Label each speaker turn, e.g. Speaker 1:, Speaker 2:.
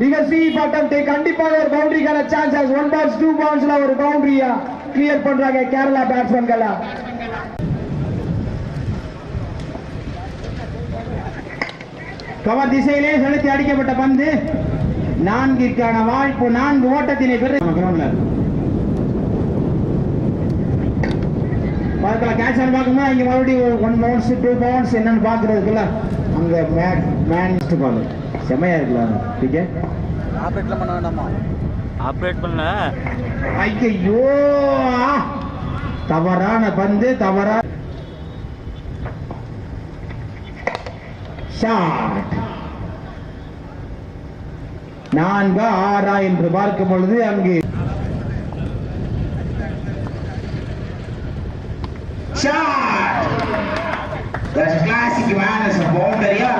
Speaker 1: Recursive attempt கண்டிப்பாக ஒரு பவுண்டரிக்கான chances 1 balls 2 பால்ஸ்ல ஒரு பவுண்டரியா கிளியர் பண்றாங்க கேரளா பேட்ஸ்மேன்களா. கவர் திசையிலே செலுத்தி அடிக்கப்பட்ட பந்து 4ற்கான வாய்ப்பு 4 ஓட்டத்தினை பெற்று பார்க்கலாம். கேட்ச் பார்க்கும்போது இங்க மறுபடியும் 1 பவுன்ஸ் 2 பவுன்ஸ் என்னன்னு பாக்குறதுக்குள்ள அங்க மேன் பால் செமையா இருக்கலாம்.
Speaker 2: ஆப்ரேட்ல பண்ண வேண்டாமா? ஆப்ரேட் பண்ணல.
Speaker 1: ஐயோ தவறான பந்து தவறா ஷாட் 4-6 என்று பார்க்கும் பொழுது அங்கு shot. That's classic man as a boundary or